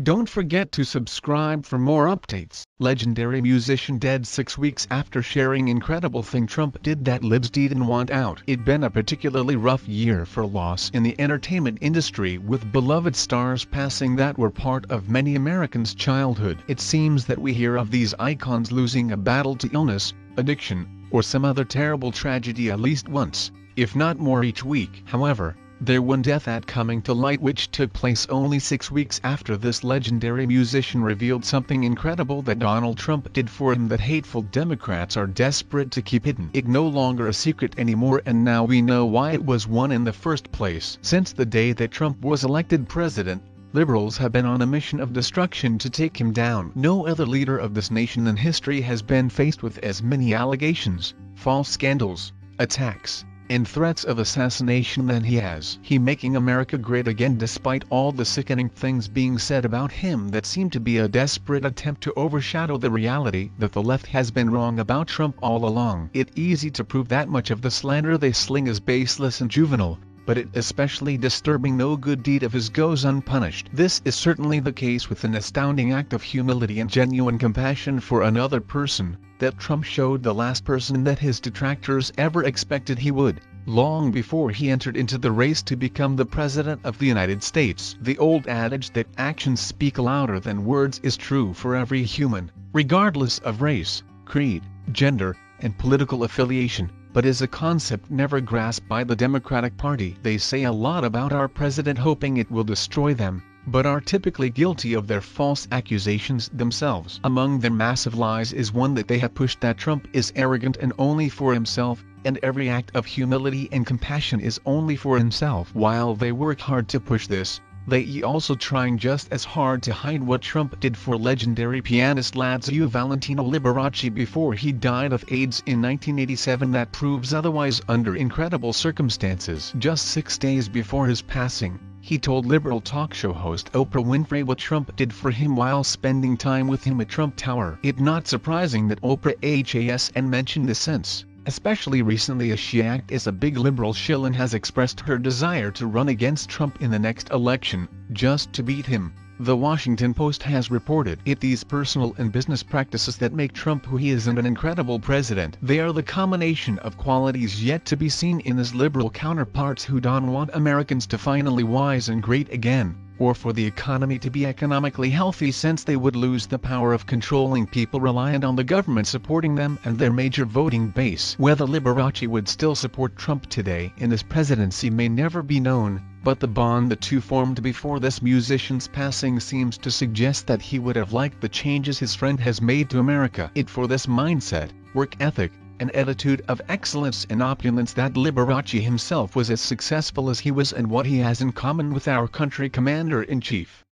Don't forget to subscribe for more updates. Legendary musician dead 6 weeks after sharing incredible thing Trump did that Libs didn't want out. It been a particularly rough year for loss in the entertainment industry, with beloved stars passing that were part of many Americans' childhood. It seems that we hear of these icons losing a battle to illness, addiction, or some other terrible tragedy at least once, if not more each week. However, there one death at coming to light which took place only 6 weeks after this legendary musician revealed something incredible that Donald Trump did for him that hateful Democrats are desperate to keep hidden. It's no longer a secret anymore, and now we know why it was one in the first place. Since the day that Trump was elected president, liberals have been on a mission of destruction to take him down. No other leader of this nation in history has been faced with as many allegations, false scandals, attacks, and threats of assassination than he has. He making America great again despite all the sickening things being said about him that seem to be a desperate attempt to overshadow the reality that the left has been wrong about Trump all along. It's easy to prove that much of the slander they sling is baseless and juvenile, but it especially disturbing no good deed of his goes unpunished. This is certainly the case with an astounding act of humility and genuine compassion for another person that Trump showed the last person that his detractors ever expected he would, long before he entered into the race to become the President of the United States. The old adage that actions speak louder than words is true for every human, regardless of race, creed, gender, and political affiliation, but is a concept never grasped by the Democratic Party. They say a lot about our president hoping it will destroy them, but are typically guilty of their false accusations themselves. Among their massive lies is one that they have pushed that Trump is arrogant and only for himself, and every act of humility and compassion is only for himself. While they work hard to push this, they also trying just as hard to hide what Trump did for legendary pianist Lazio Valentino Liberace before he died of AIDS in 1987. That proves otherwise under incredible circumstances. Just 6 days before his passing, he told liberal talk show host Oprah Winfrey what Trump did for him while spending time with him at Trump Tower. It's not surprising that Oprah hasn't mentioned this since, especially recently, as she acts as a big liberal shill and has expressed her desire to run against Trump in the next election, just to beat him. The Washington Post has reported it's these personal and business practices that make Trump who he is and an incredible president. They are the combination of qualities yet to be seen in his liberal counterparts who don't want Americans to finally wise and great again, or for the economy to be economically healthy, since they would lose the power of controlling people reliant on the government supporting them and their major voting base. Whether Liberace would still support Trump today in his presidency may never be known, but the bond the two formed before this musician's passing seems to suggest that he would have liked the changes his friend has made to America. It's for this mindset, work ethic, an attitude of excellence and opulence that Liberace himself was as successful as he was, and what he has in common with our country commander-in-chief.